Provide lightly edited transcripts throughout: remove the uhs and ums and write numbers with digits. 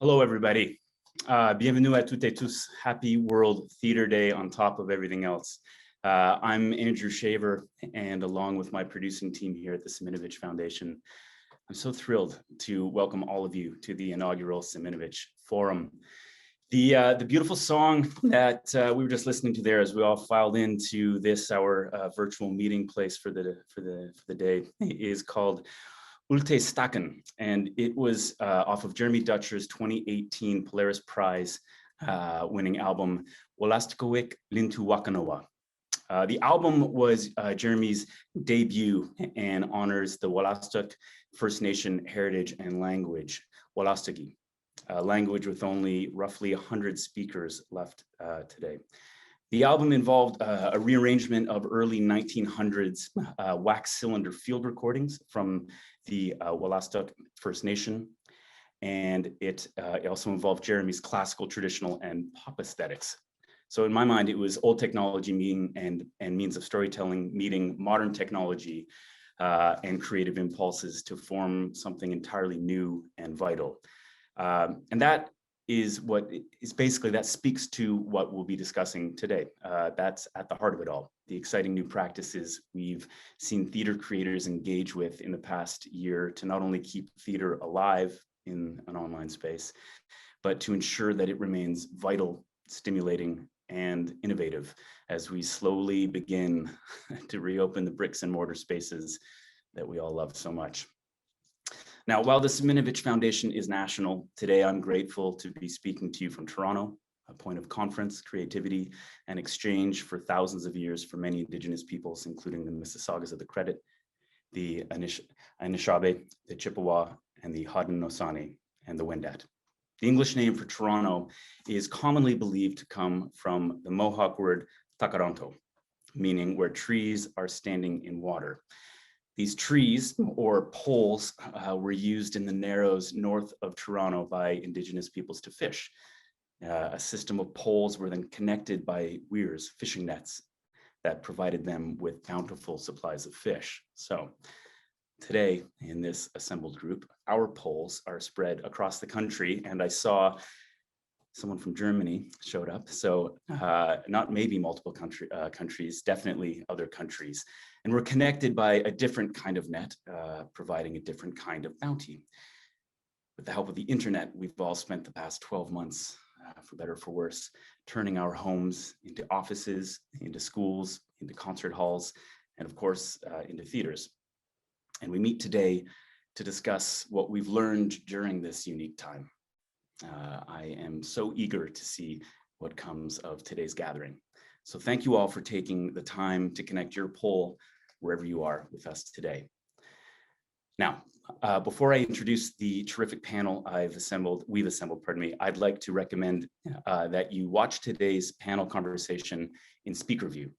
Hello, everybody. Bienvenue à toutes et tous. Happy World Theater Day on top of everything else. I'm Andrew Shaver, and along with my producing team here at the Siminovitch Foundation, I'm so thrilled to welcome all of you to the inaugural Siminovitch Forum. The beautiful song that we were just listening to there as we all filed into this, our virtual meeting place for the day, is called Ulte Staken, and it was off of Jeremy Dutcher's 2018 Polaris Prize winning album, Wolastikowick Lintu Wakanoa. The album was Jeremy's debut and honors the Wolastuk First Nation heritage and language, Wolastiki, a language with only roughly 100 speakers left today. The album involved a rearrangement of early 1900s wax cylinder field recordings from the Wolastuk First Nation. And it also involved Jeremy's classical, traditional, and pop aesthetics. So in my mind, it was old technology meeting and means of storytelling meeting modern technology and creative impulses to form something entirely new and vital. And that is what is basically, that speaks to what we'll be discussing today. That's at the heart of it all. The exciting new practices we've seen theater creators engage with in the past year to not only keep theater alive in an online space, but to ensure that it remains vital, stimulating, and innovative as we slowly begin to reopen the bricks and mortar spaces that we all love so much. Now, while the Siminovitch Foundation is national, today I'm grateful to be speaking to you from Toronto, a point of conference, creativity, and exchange for thousands of years for many Indigenous peoples, including the Mississaugas of the Credit, the Anishinaabe, the Chippewa, and the Haudenosaunee, and the Wendat. The English name for Toronto is commonly believed to come from the Mohawk word takaronto, meaning where trees are standing in water. These trees, or poles, were used in the Narrows north of Toronto by Indigenous peoples to fish. A system of poles were then connected by weirs, fishing nets, that provided them with bountiful supplies of fish. So today, in this assembled group, our poles are spread across the country, and I saw someone from Germany showed up. So not maybe multiple countries, definitely other countries. And we're connected by a different kind of net, providing a different kind of bounty. With the help of the internet, we've all spent the past 12 months, for better or for worse, turning our homes into offices, into schools, into concert halls, and of course, into theaters. And we meet today to discuss what we've learned during this unique time. I am so eager to see what comes of today's gathering. So thank you all for taking the time to connect your poll wherever you are with us today. Now, before I introduce the terrific panel we've assembled, I'd like to recommend that you watch today's panel conversation in speaker view.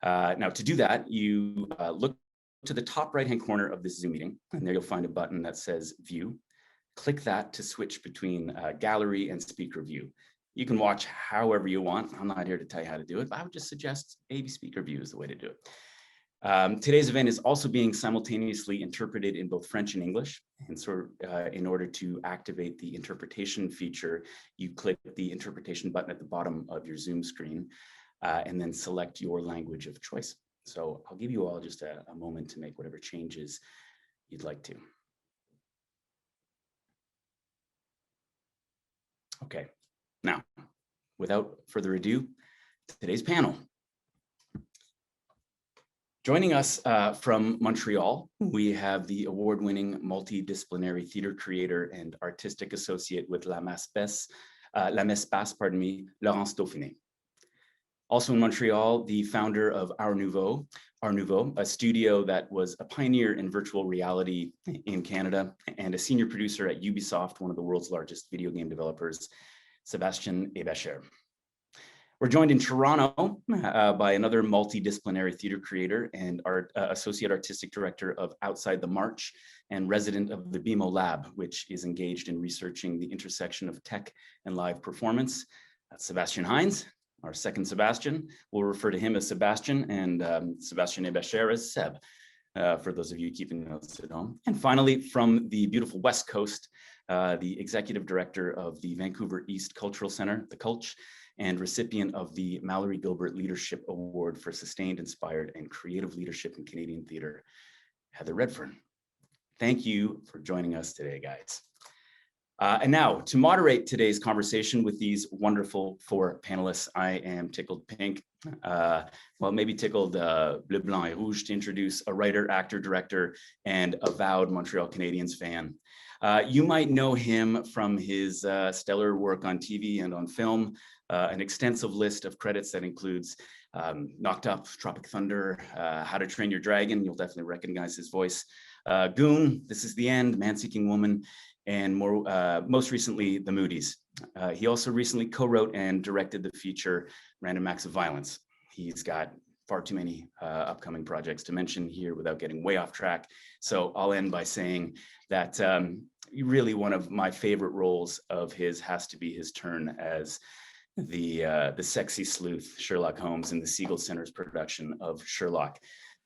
Now, to do that, you look to the top right-hand corner of this Zoom meeting, and there you'll find a button that says View. Click that to switch between gallery and speaker view. You can watch however you want. I'm not here to tell you how to do it, but I would just suggest maybe speaker view is the way to do it. Today's event is also being simultaneously interpreted in both French and English. And so in order to activate the interpretation feature, you click the interpretation button at the bottom of your Zoom screen and then select your language of choice. So I'll give you all just a moment to make whatever changes you'd like to. Okay, now, without further ado, today's panel. Joining us from Montreal, we have the award-winning multidisciplinary theater creator and artistic associate with La Mespace, Laurence Dauphiné. Also in Montreal, the founder of Art Nouveau, a studio that was a pioneer in virtual reality in Canada, and a senior producer at Ubisoft, one of the world's largest video game developers, Sébastien Ebecher. We're joined in Toronto by another multidisciplinary theater creator and associate artistic director of Outside the March and resident of the BMO Lab, which is engaged in researching the intersection of tech and live performance. That's Sebastian Hines. Our second Sebastian, we'll refer to him as Sebastian, and Sébastien Ebecher as Seb, for those of you keeping notes at home. And finally, from the beautiful West Coast, the Executive Director of the Vancouver East Cultural Centre, the Culch, and recipient of the Mallory Gilbert Leadership Award for Sustained, Inspired, and Creative Leadership in Canadian Theatre, Heather Redfern. Thank you for joining us today, guys. And now, to moderate today's conversation with these wonderful four panelists, I am tickled pink, well, maybe tickled bleu, blanc, et rouge to introduce a writer, actor, director, and avowed Montreal Canadiens fan. You might know him from his stellar work on TV and on film, an extensive list of credits that includes Knocked Up, Tropic Thunder, How to Train Your Dragon, you'll definitely recognize his voice, Goon, This Is the End, Man-Seeking Woman, and most recently, The Moodies. He also recently co-wrote and directed the feature Random Acts of Violence. He's got far too many upcoming projects to mention here without getting way off track. So I'll end by saying that really one of my favorite roles of his has to be his turn as the sexy sleuth Sherlock Holmes in the Siegel Center's production of Sherlock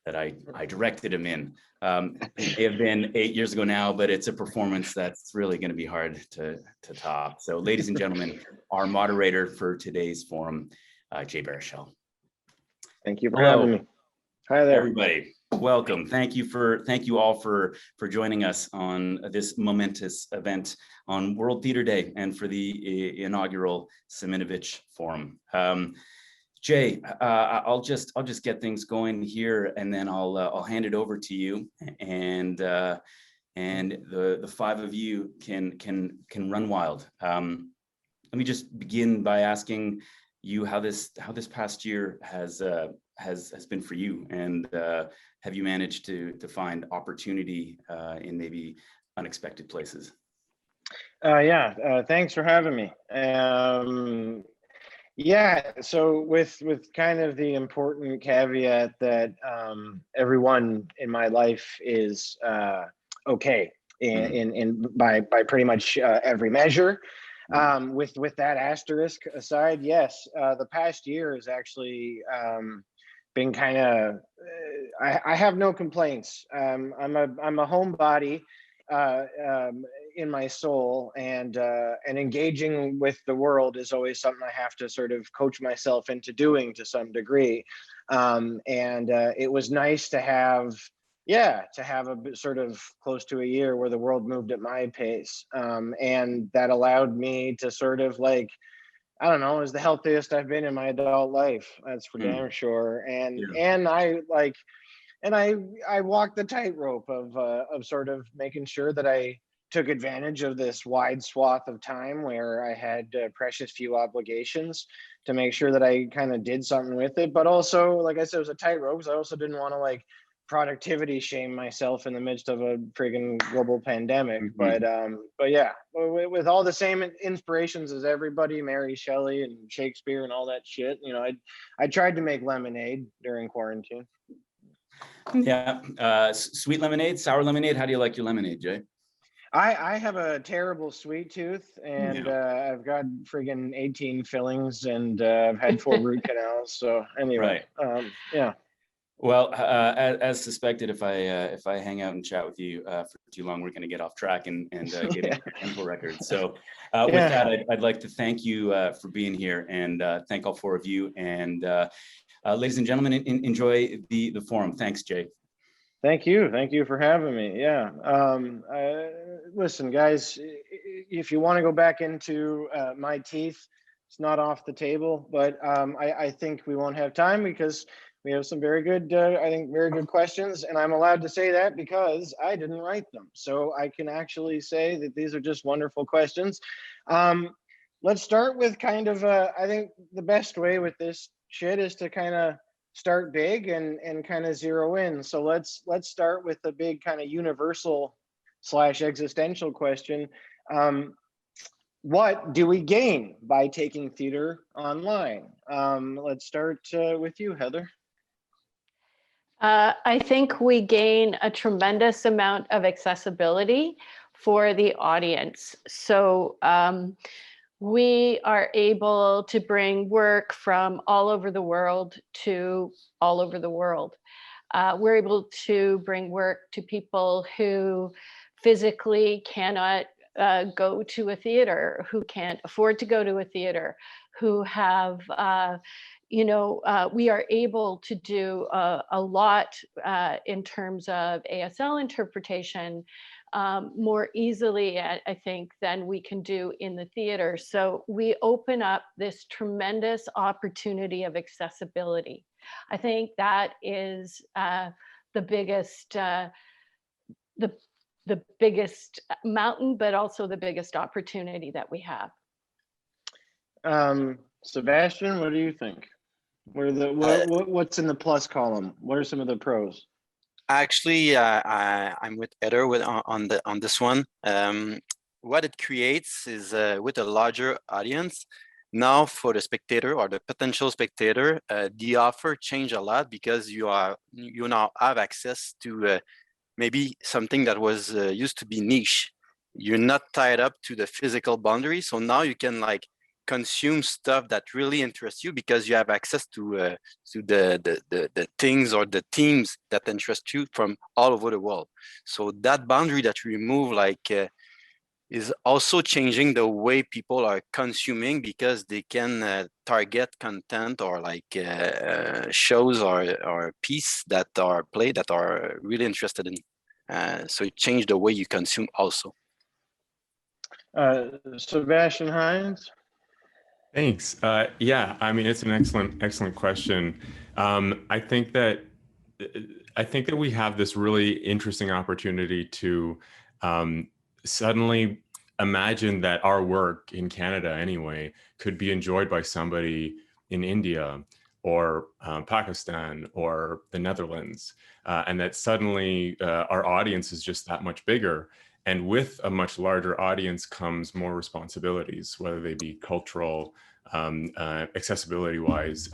that I directed him in. It may have been 8 years ago now, but it's a performance that's really going to be hard to top. So ladies and gentlemen, our moderator for today's forum, Jay Baruchel. Thank you for having me. Hi there, everybody. Welcome. Thank you all for joining us on this momentous event on World Theatre Day and for the inaugural Siminovitch Forum. Jay, I'll just get things going here, and then I'll hand it over to you, and the five of you can run wild. Let me just begin by asking you how this past year has been for you, and have you managed to find opportunity in maybe unexpected places? Thanks for having me. Yeah, so with kind of the important caveat that everyone in my life is okay by pretty much every measure. With that asterisk aside, yes, the past year has actually been kind of. I have no complaints. I'm a homebody in my soul, and engaging with the world is always something I have to sort of coach myself into doing to some degree. It was nice to have a sort of close to a year where the world moved at my pace, and that allowed me to sort of like, I don't know, it was the healthiest I've been in my adult life. That's for damn sure. And I walked the tightrope of sort of making sure that I took advantage of this wide swath of time where I had precious few obligations to make sure that I kind of did something with it. But also, like I said, it was a tightrope because I also didn't want to like productivity shame myself in the midst of a friggin' global pandemic. But yeah, with all the same inspirations as everybody, Mary Shelley and Shakespeare and all that shit, you know, I tried to make lemonade during quarantine. Yeah, sweet lemonade, sour lemonade. How do you like your lemonade, Jay? I have a terrible sweet tooth, and I've got friggin' 18 fillings, and I've had 4 root canals. So anyway, yeah. Well, as suspected, if I hang out and chat with you for too long, we're going to get off track and get into dental records. So with that, I'd like to thank you for being here, and thank all 4 of you. And ladies and gentlemen, enjoy the forum. Thanks, Jay. Thank you for having me. Yeah. Listen, guys, if you want to go back into my teeth, it's not off the table, but I think we won't have time because we have some very good, I think, very good questions, and I'm allowed to say that because I didn't write them. So I can actually say that these are just wonderful questions. Let's start with kind of, I think the best way with this shit is to kind of start big and kind of zero in. So let's start with the big kind of universal / existential question. What do we gain by taking theater online? Let's start with you, Heather. I think we gain a tremendous amount of accessibility for the audience. So we are able to bring work from all over the world to all over the world. We're able to bring work to people who physically cannot go to a theater, who can't afford to go to a theater, who have, we are able to do a lot in terms of ASL interpretation more easily, I think, than we can do in the theater. So we open up this tremendous opportunity of accessibility. I think that is the biggest the biggest mountain, but also the biggest opportunity that we have. Sebastian, what do you think? What's in the plus column? What are some of the pros? Actually, I'm with Heather on this one. What it creates is with a larger audience. Now, for the spectator or the potential spectator, the offer changed a lot because you now have access to maybe something that was used to be niche. You're not tied up to the physical boundary, so now you can like consume stuff that really interests you because you have access to the things or the themes that interest you from all over the world. So that boundary that we remove is also changing the way people are consuming, because they can target content or shows or pieces that are played that are really interested in. So it changed the way you consume also. Sebastian Hines. Thanks. Yeah, I mean, it's an excellent question. I think that we have this really interesting opportunity to suddenly imagine that our work in Canada, anyway, could be enjoyed by somebody in India or Pakistan or the Netherlands, and that suddenly our audience is just that much bigger. And with a much larger audience comes more responsibilities, whether they be cultural, accessibility-wise,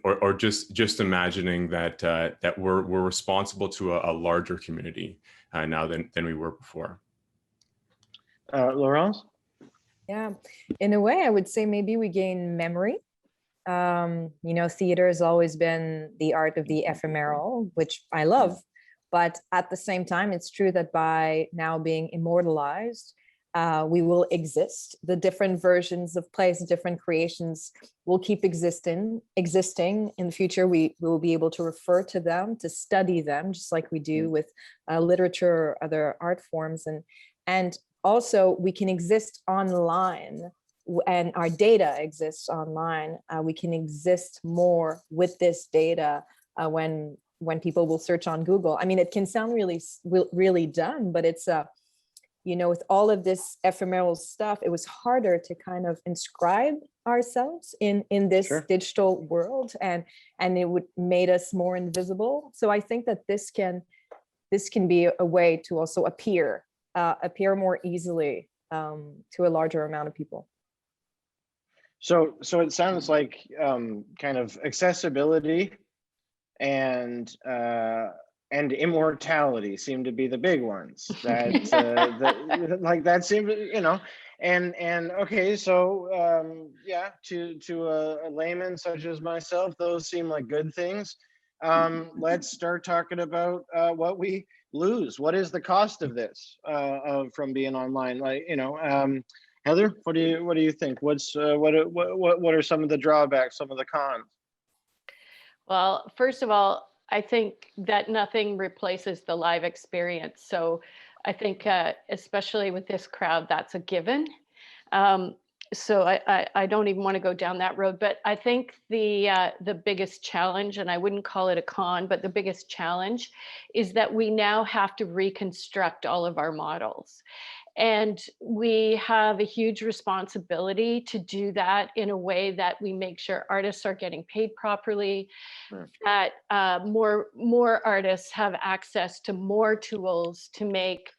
or just imagining that we're responsible to a larger community now than we were before. Laurence? Yeah, in a way, I would say maybe we gain memory. Theater has always been the art of the ephemeral, which I love. But at the same time, it's true that by now being immortalized, we will exist. The different versions of plays, different creations will keep existing. In the future, we will be able to refer to them, to study them, just like we do with literature or other art forms. And also, we can exist online, and our data exists online. We can exist more with this data when people will search on Google. I mean, it can sound really dumb, but it's with all of this ephemeral stuff, it was harder to kind of inscribe ourselves in this digital world, and it made us more invisible. So I think that this can be a way to also appear more easily to a larger amount of people. So it sounds like kind of accessibility and immortality seem to be the big ones. That seemed, and okay, so to a layman such as myself, those seem like good things. Let's start talking about what we lose. What is the cost of this from being online? Heather, what do you think? What are some of the drawbacks, some of the cons? Well, first of all, I think that nothing replaces the live experience. So I think, especially with this crowd, that's a given. So I don't even want to go down that road. But I think the biggest challenge, and I wouldn't call it a con, but the biggest challenge is that we now have to reconstruct all of our models. And we have a huge responsibility to do that in a way that we make sure artists are getting paid properly, that more artists have access to more tools to make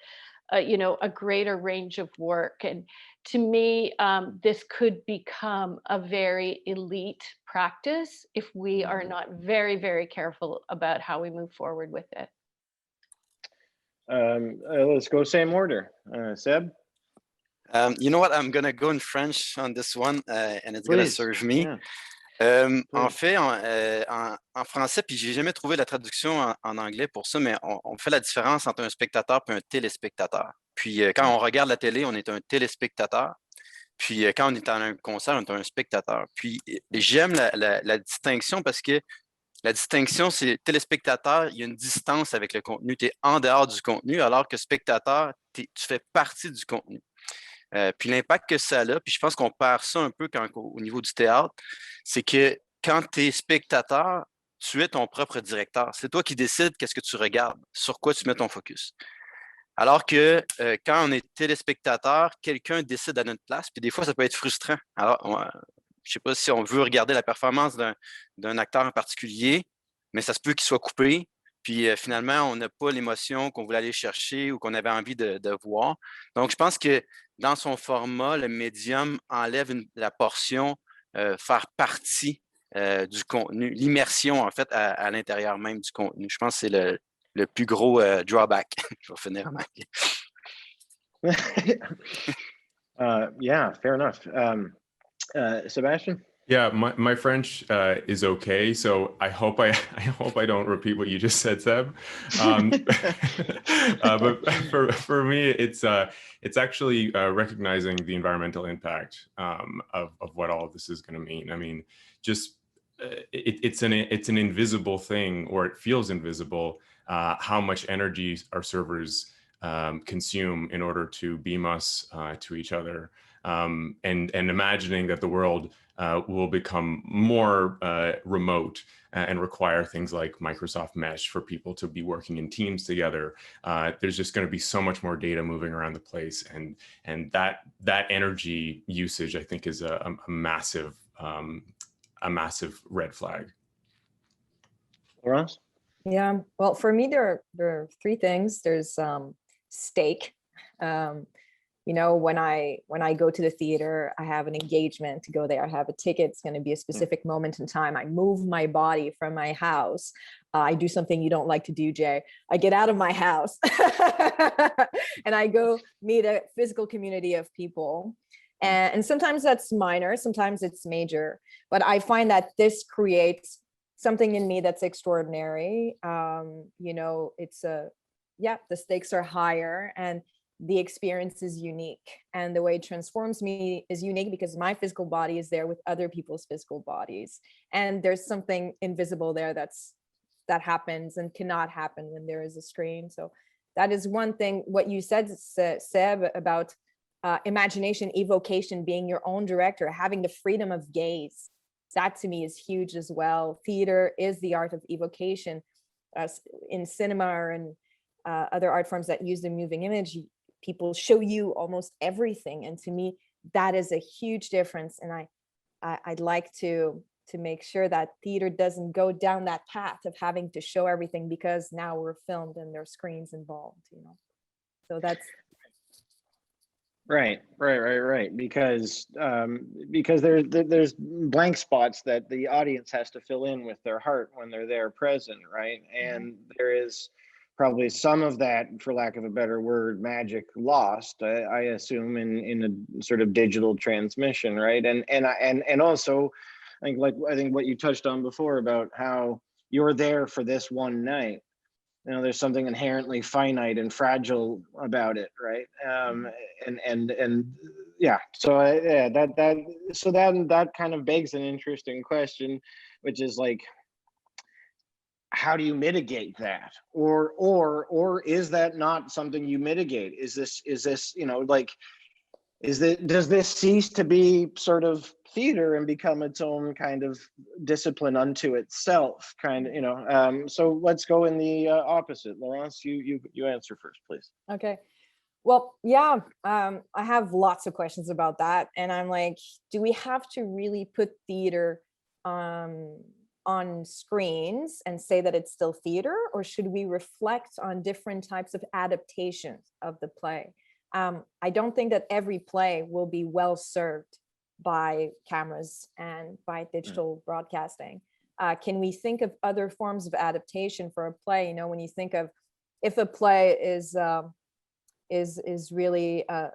a greater range of work. And to me, this could become a very elite practice if we are not very, very careful about how we move forward with it. Let's go same order. Seb? You know what? I'm going to go in French on this one, and it's going to serve me. Yeah. En fait, en français, puis j'ai jamais trouvé la traduction en anglais pour ça, mais on fait la différence entre un spectateur et un téléspectateur. Puis quand on regarde la télé, on est un téléspectateur. Puis quand on est à un concert, on est un spectateur. Puis j'aime la distinction parce que la distinction, c'est téléspectateur, il y a une distance avec le contenu. Tu es en dehors du contenu, alors que spectateur, tu fais partie du contenu. Puis l'impact que ça a, puis je pense qu'on perd ça un peu au niveau du théâtre, c'est que quand tu es spectateur, tu es ton propre directeur. C'est toi qui décides qu'est-ce que tu regardes, sur quoi tu mets ton focus. Alors que quand on est téléspectateur, quelqu'un décide à notre place, puis des fois, ça peut être frustrant. Alors, je ne sais pas si on veut regarder la performance d'un acteur en particulier, mais ça se peut qu'il soit coupé, puis finalement, on n'a pas l'émotion qu'on voulait aller chercher ou qu'on avait envie de voir. Donc, je pense que dans son format, le médium enlève la portion faire partie du contenu, l'immersion, en fait, à l'intérieur même du contenu. Je pense que c'est le plus gros drawback. Je vais finir en anglais. Yeah, fair enough. Sebastian? Yeah, my French is okay, so I hope I hope I don't repeat what you just said, Seb. But for me, it's actually recognizing the environmental impact of what all of this is going to mean. I mean, just it's an invisible thing, or it feels invisible. How much energy our servers consume in order to beam us to each other, and imagining that the world will become more remote and require things like Microsoft Mesh for people to be working in teams together. There's just going to be so much more data moving around the place, and that energy usage, I think, is a massive red flag. Laurence? Yeah, well, for me, there are three things. There's stake. You know, when I go to the theater, I have an engagement to go there. I have a ticket. It's going to be a specific moment in time. I move my body from my house. I do something you don't like to do, Jay. I get out of my house and I go meet a physical community of people. And sometimes that's minor, sometimes it's major. But I find that this creates something in me that's extraordinary. You know, the stakes are higher, and the experience is unique, and the way it transforms me is unique because my physical body is there with other people's physical bodies, and there's something invisible there that happens and cannot happen when there is a screen. So that is one thing. What you said, Seb, about imagination, evocation, being your own director, having the freedom of gaze, that to me is huge as well. Theater is the art of evocation. In cinema and other art forms that use the moving image, people show you almost everything, and to me that is a huge difference. And I'd like to make sure that theater doesn't go down that path of having to show everything because now we're filmed and there's screens involved, you know. So that's right, because there's blank spots that the audience has to fill in with their heart when they're there present, right? And there is probably some of that, for lack of a better word, magic lost, I assume, in a sort of digital transmission, right? And also, I think what you touched on before about how you're there for this one night. You know, there's something inherently finite and fragile about it, right? And yeah, so that kind of begs an interesting question, which is like, how do you mitigate that? Or is that not something you mitigate? Is this, you know, like, does this cease to be sort of theater and become its own kind of discipline unto itself, kind of, you know? So let's go in the opposite. Laurence, you answer first, please. okay. Well, yeah, I have lots of questions about that, and I'm like, do we have to really put theater on screens and say that it's still theater, or should we reflect on different types of adaptations of the play? I don't think that every play will be well served by cameras and by digital broadcasting. Can we think of other forms of adaptation for a play? You know, when you think of, if a play is really a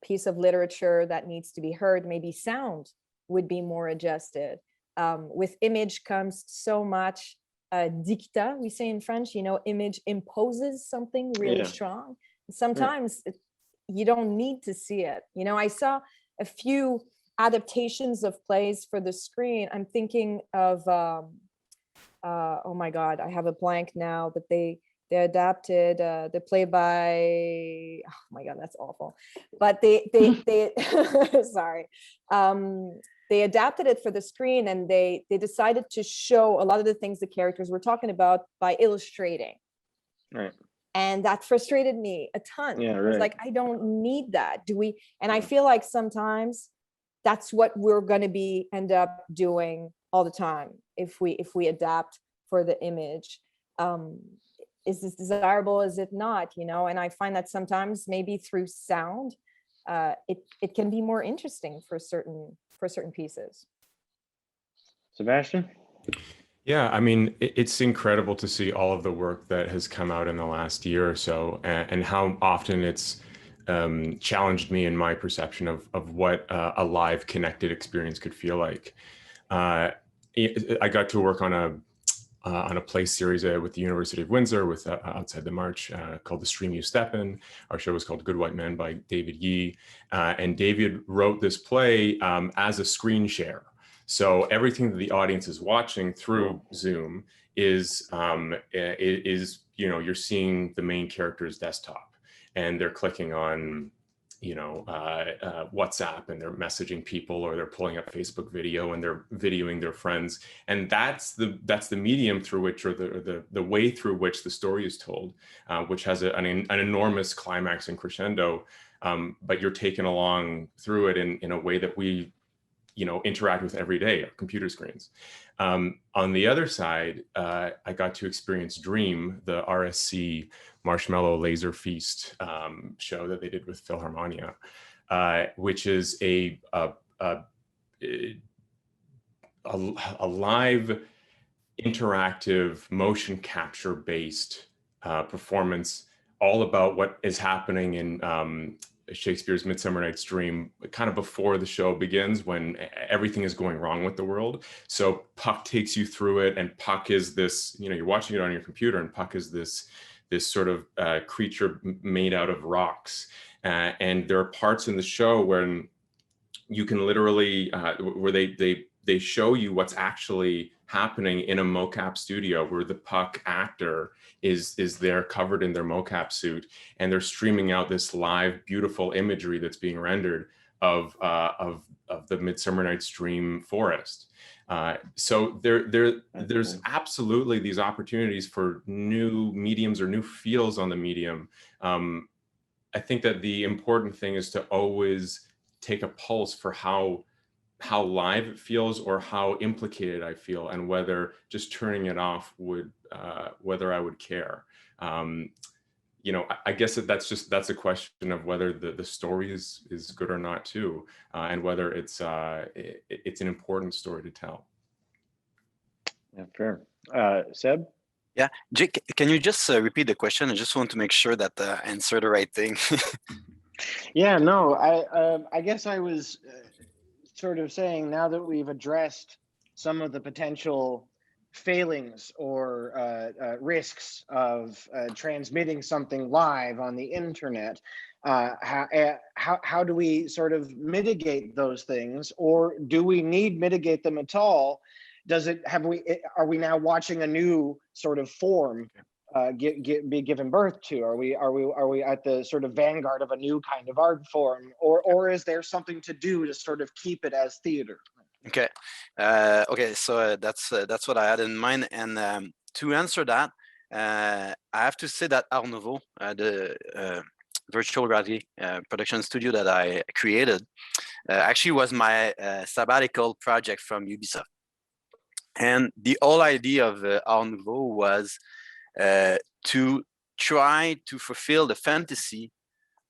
piece of literature that needs to be heard, maybe sound would be more adjusted. With image comes so much dicta, we say in French, image imposes something really strong. Sometimes you don't need to see it. I saw a few adaptations of plays for the screen. I'm thinking of, oh my God, I have a blank now, but they adapted the play by, oh my God, that's awful. But they sorry. They adapted it for the screen, and they decided to show a lot of the things the characters were talking about by illustrating. Right. And that frustrated me a ton. Yeah, I was right. like, I don't need that. And I feel like sometimes that's what we're going to end up doing all the time if we adapt for the image. Is this desirable? Is it not? And I find that sometimes maybe through sound, it can be more interesting for certain pieces. Sebastian? Yeah, I mean, it's incredible to see all of the work that has come out in the last year or so, and how often it's challenged me in my perception of what a live connected experience could feel like. I got to work on a play series with the University of Windsor with Outside the March called The Stream You Step In. Our show was called Good White Men by David Yee. And David wrote this play as a screen share. So everything that the audience is watching through Zoom is you're seeing the main character's desktop, and they're clicking on WhatsApp, and they're messaging people, or they're pulling up Facebook video and they're videoing their friends. And that's the medium through which, or the way through which the story is told, which has an enormous climax and crescendo, but you're taken along through it in a way that we interact with every day, our computer screens. On the other side, I got to experience Dream, the RSC Marshmallow Laser Feast show that they did with Philharmonia, which is a live, interactive, motion capture based performance, all about what is happening in Shakespeare's Midsummer Night's Dream, kind of before the show begins, when everything is going wrong with the world. So Puck takes you through it, and Puck is this, you're watching it on your computer, and Puck is this sort of creature made out of rocks. And there are parts in the show when you can literally, where they show you what's actually happening in a mocap studio, where the Puck actor is there covered in their mocap suit, and they're streaming out this live, beautiful imagery that's being rendered of the Midsummer Night's Dream forest. So there's absolutely these opportunities for new mediums or new feels on the medium. I think that the important thing is to always take a pulse for how live it feels, or how implicated I feel, and whether just turning it off would, whether I would care. I guess that's a question of whether the story is good or not too, and whether it's an important story to tell. Yeah, fair. Seb? Yeah, Jake, can you just repeat the question? I just want to make sure that I answer the right thing. Yeah, no, I guess I was sort of saying, now that we've addressed some of the potential failings or risks of transmitting something live on the internet, how do we sort of mitigate those things, or do we need mitigate them at all? Are we now watching a new sort of form be given birth to? Are we at the sort of vanguard of a new kind of art form, or is there something to do to sort of keep it as theater? Okay, so that's what I had in mind, and to answer that, I have to say that Art Nouveau, the virtual reality production studio that I created, actually was my sabbatical project from Ubisoft. And the whole idea of Art Nouveau was to try to fulfill the fantasy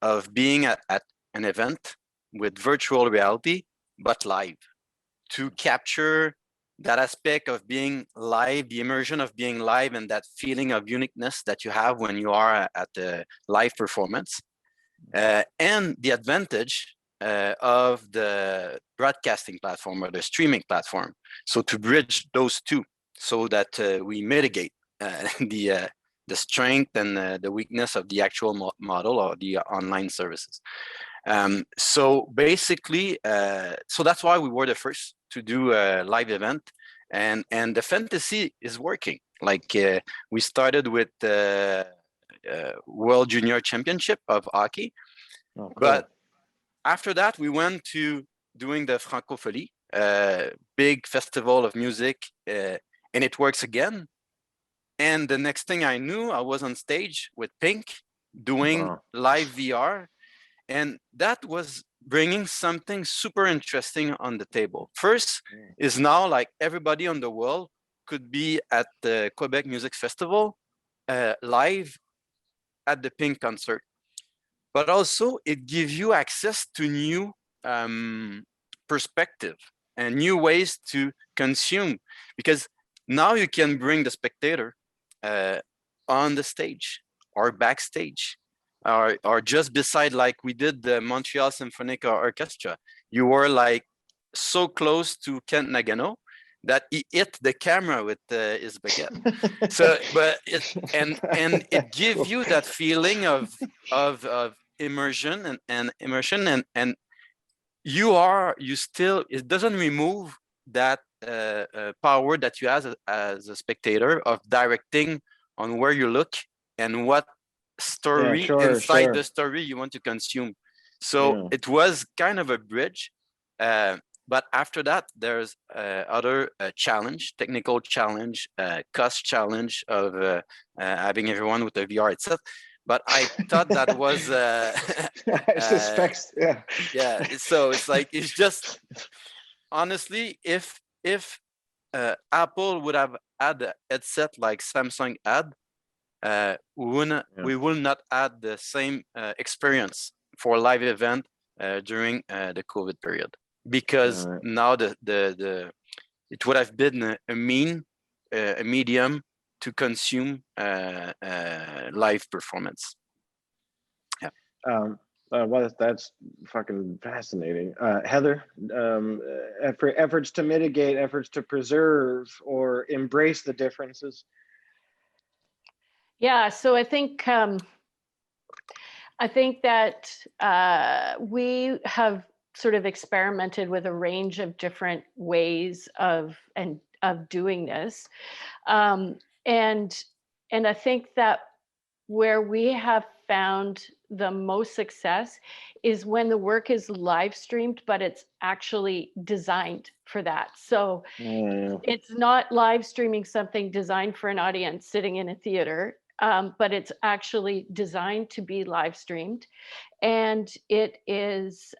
of being at an event with virtual reality, but live, to capture that aspect of being live, the immersion of being live, and that feeling of uniqueness that you have when you are at a live performance. And the advantage of the broadcasting platform or the streaming platform. So to bridge those two, so that we mitigate the strength and the weakness of the actual model or the online services. So basically, so that's why we were the first to do a live event, and the fantasy is working. Like we started with the World Junior Championship of hockey, Oh, cool. but after that we went to doing the Francophonie, big festival of music, and it works again. And the next thing I knew, I was on stage with Pink doing live VR. And that was bringing something super interesting on the table. First is now like everybody on the world could be at the Quebec Music Festival live at the Pink concert. But also it gives you access to new perspective and new ways to consume, because now you can bring the spectator on the stage or backstage, or just beside, like we did the Montreal Symphonic Orchestra. You were like so close to Kent Nagano that he hit the camera with his baguette. So, but it gives you that feeling of immersion and immersion, and you still, it doesn't remove that power that you have as a spectator of directing on where you look and what story inside the story you want to consume. So it was kind of a bridge, but after that there's other challenge, technical challenge, cost challenge of having everyone with a VR headset. But I thought that was I suspect, yeah. So it's like, it's just, honestly, if Apple would have had a headset like Samsung had, we will not add the same experience for live event during the COVID period, because now it would have been a medium to consume live performance. Well, that's fucking fascinating. Heather, efforts to mitigate, efforts to preserve or embrace the differences. Yeah, so I think that we have sort of experimented with a range of different ways of doing this, and I think that where we have found the most success is when the work is live streamed, but it's actually designed for that. So it's not live streaming something designed for an audience sitting in a theater, but it's actually designed to be live streamed, and it is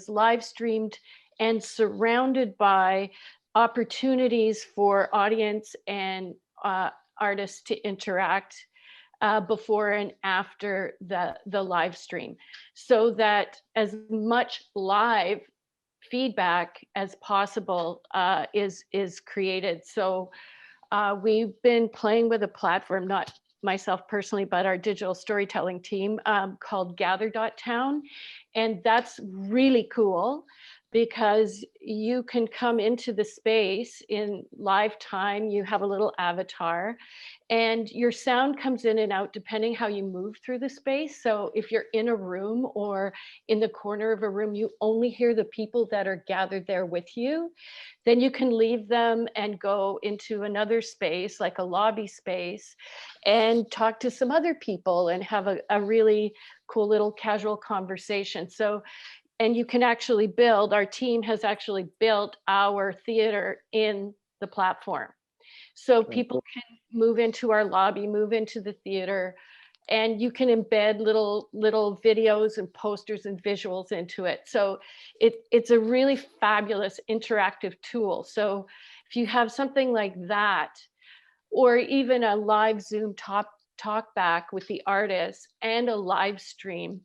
live streamed and surrounded by opportunities for audience and artists to interact before and after the live stream, so that as much live feedback as possible is created. So we've been playing with a platform, not myself personally, but our digital storytelling team, called Gather.town. And that's really cool because you can come into the space in live time. You have a little avatar and your sound comes in and out depending how you move through the space. So if you're in a room or in the corner of a room, you only hear the people that are gathered there with you. Then you can leave them and go into another space, like a lobby space, and talk to some other people and have a really cool little casual conversation. So, and you can actually build, our team has actually built our theater in the platform. So people can move into our lobby, move into the theater, and you can embed little videos and posters and visuals into it. So it's a really fabulous interactive tool. So if you have something like that, or even a live Zoom talk back with the artist and a live stream,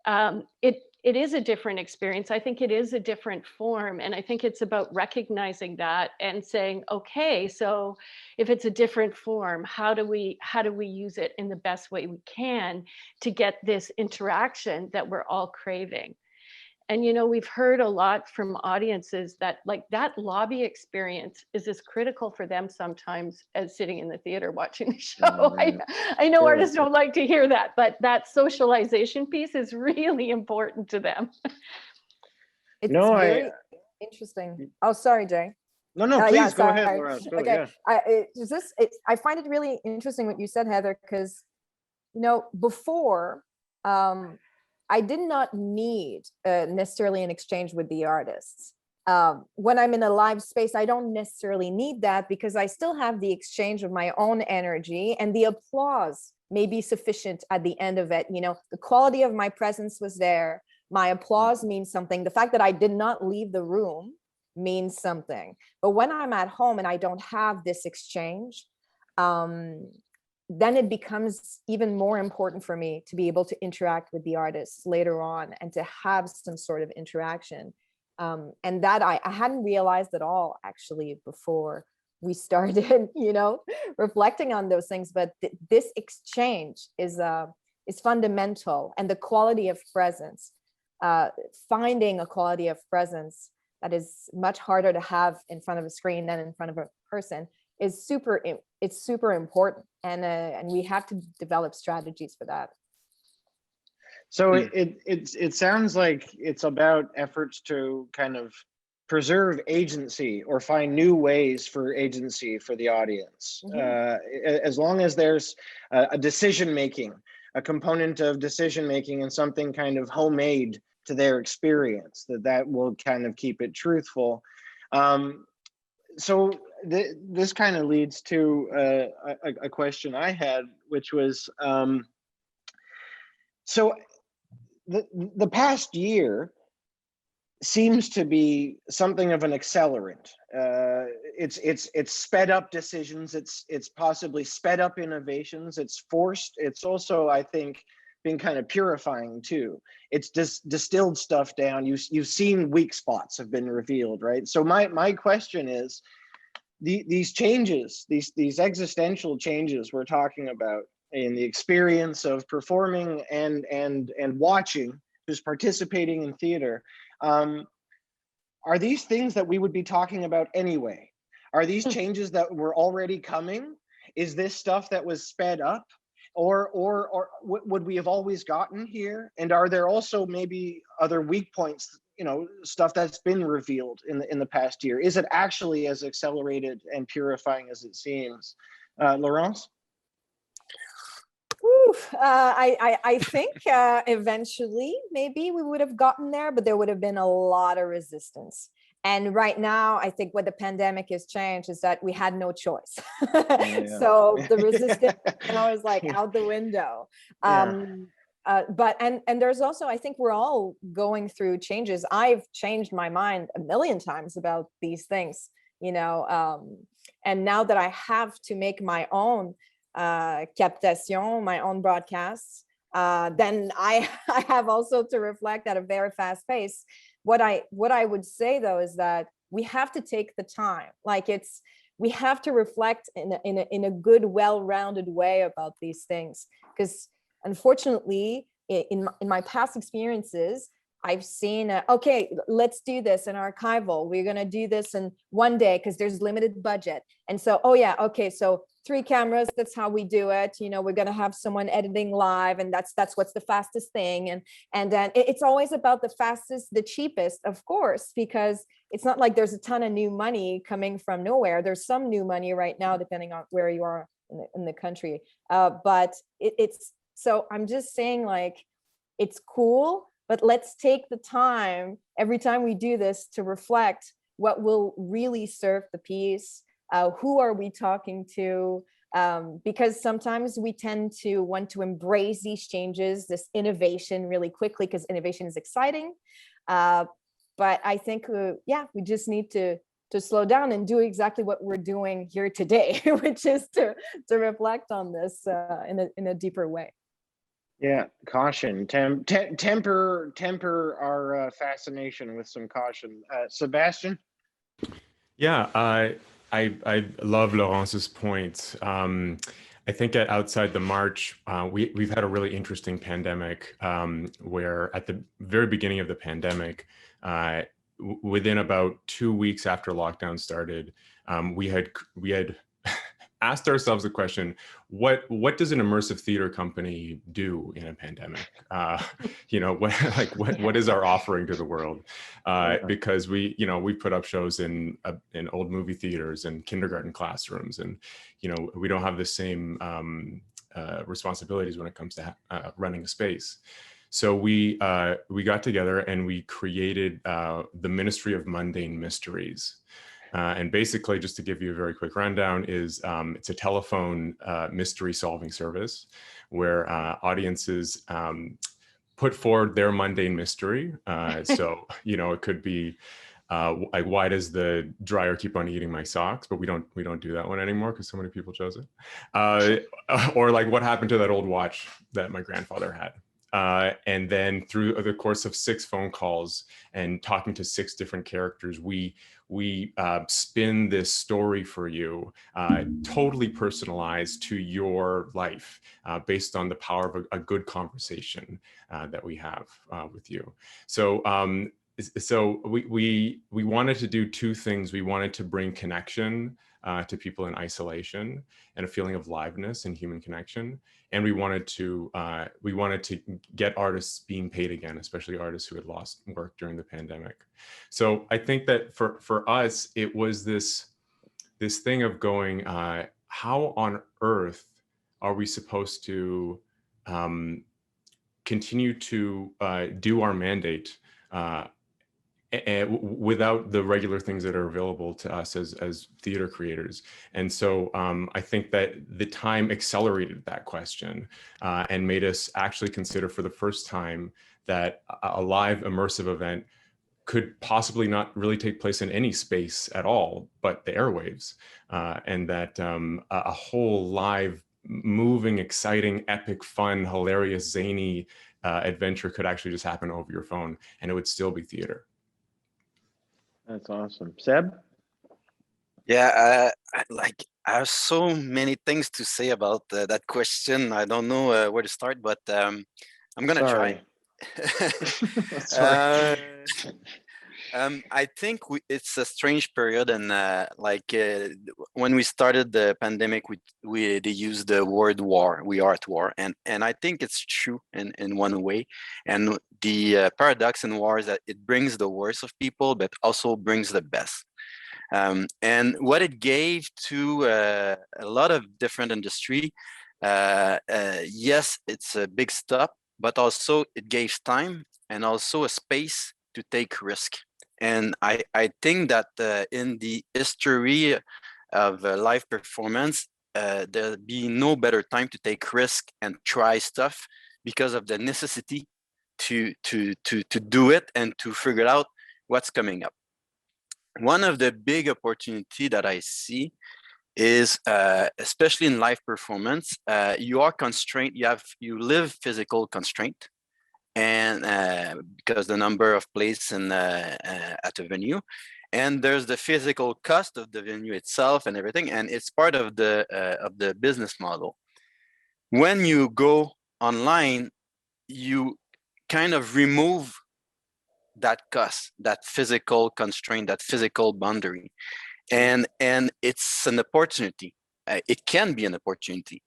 it is a different experience. I think it is a different form. And I think it's about recognizing that and saying, okay, so if it's a different form, how do we use it in the best way we can to get this interaction that we're all craving? And, you know, we've heard a lot from audiences that like that lobby experience is as critical for them sometimes as sitting in the theater watching the show. I know artists don't like to hear that, but that socialization piece is really important to them. It's No, very interesting. Oh, sorry, Jay. No, please go ahead, Laurence. Go, okay, yeah. I find it really interesting what you said, Heather, because, you know, before, I did not need necessarily an exchange with the artists. When I'm in a live space, I don't necessarily need that because I still have the exchange of my own energy, and the applause may be sufficient at the end of it. You know, the quality of my presence was there. My applause means something. The fact that I did not leave the room means something. But when I'm at home and I don't have this exchange, then it becomes even more important for me to be able to interact with the artists later on and to have some sort of interaction. And that I hadn't realized at all actually before we started, you know, reflecting on those things. But this exchange is fundamental, and the quality of presence, finding a quality of presence that is much harder to have in front of a screen than in front of a person is super important, and we have to develop strategies for that. So it sounds like it's about efforts to kind of preserve agency or find new ways for agency for the audience. As long as there's a decision making, a component of decision making, and something kind of homemade to their experience, that will kind of keep it truthful. So this kind of leads to a question I had, which was, so the past year seems to be something of an accelerant. It's sped up decisions. It's possibly sped up innovations. It's also, I think, been kind of purifying too. It's just distilled stuff down. You've seen weak spots have been revealed, right? So my question is, these changes, these existential changes we're talking about in the experience of performing and watching, who's participating in theater, are these things that we would be talking about anyway? Are these changes that were already coming? Is this stuff that was sped up? Or would we have always gotten here? And are there also maybe other weak points, you know, stuff that's been revealed in the past year? Is it actually as accelerated and purifying as it seems? Laurence? I think eventually maybe we would have gotten there, but there would have been a lot of resistance. And right now, I think what the pandemic has changed is that we had no choice. So the resistance, you know, is like out the window. But there's also, I think we're all going through changes. I've changed my mind a million times about these things, you know, and now that I have to make my own captation, my own broadcasts, then I have also to reflect at a very fast pace. What I would say though is that we have to take the time. Like we have to reflect in a good, well-rounded way about these things, because unfortunately, in my past experiences, I've seen, okay, let's do this in archival. We're going to do this in one day because there's limited budget. And so, oh yeah, okay, so 3 cameras, that's how we do it. You know, we're going to have someone editing live, and that's what's the fastest thing. And then it's always about the fastest, the cheapest, of course, because it's not like there's a ton of new money coming from nowhere. There's some new money right now, depending on where you are in the country. But it's, so I'm just saying, like, it's cool, but let's take the time every time we do this to reflect what will really serve the piece. Who are we talking to? Because sometimes we tend to want to embrace these changes, this innovation really quickly, because innovation is exciting. But I think, we just need to slow down and do exactly what we're doing here today, which is to reflect on this in a deeper way. Yeah, caution. Temper our fascination with some caution. Sebastian? Yeah, I love Laurence's point. I think at Outside the March, we've had a really interesting pandemic where at the very beginning of the pandemic, within about 2 weeks after lockdown started, we had asked ourselves the question: what does an immersive theater company do in a pandemic? What is our offering to the world? Because we put up shows in old movie theaters and kindergarten classrooms, and we don't have the same responsibilities when it comes to running a space. So we got together and we created the Ministry of Mundane Mysteries. And basically, just to give you a very quick rundown, is it's a telephone mystery solving service where audiences put forward their mundane mystery. So, it could be like, why does the dryer keep on eating my socks? But we don't do that one anymore because so many people chose it. Or like, what happened to that old watch that my grandfather had? And then through the course of 6 phone calls and talking to 6 different characters, we spin this story for you, totally personalized to your life, based on the power of a good conversation that we have with you. So we wanted to do 2 things. We wanted to bring connection to people in isolation and a feeling of liveness and human connection. And we wanted to get artists being paid again, especially artists who had lost work during the pandemic. So I think that for us, it was this thing of going, how on earth are we supposed to continue to do our mandate without the regular things that are available to us as theater creators? And so I think that the time accelerated that question and made us actually consider for the first time that a live immersive event could possibly not really take place in any space at all, but the airwaves, and that a whole live, moving, exciting, epic, fun, hilarious, zany adventure could actually just happen over your phone, and it would still be theater. That's awesome. Seb? Yeah, I have so many things to say about that question. I don't know where to start, but I'm gonna try. Sorry. I think it's a strange period, and when we started the pandemic, they used the word war. We are at war, and I think it's true in one way. And the paradox in war is that it brings the worst of people, but also brings the best. And what it gave to a lot of different industry, yes, it's a big step, but also it gave time and also a space to take risk. And I think that in the history of live performance, there'll be no better time to take risk and try stuff because of the necessity to do it and to figure out what's coming up. One of the big opportunity that I see is, especially in live performance, you are constrained. You live physical constraint, and because the number of places at a venue, and there's the physical cost of the venue itself and everything, and it's part of the business model. When you go online, you kind of remove that cost, that physical constraint, that physical boundary, and it's an opportunity. It can be an opportunity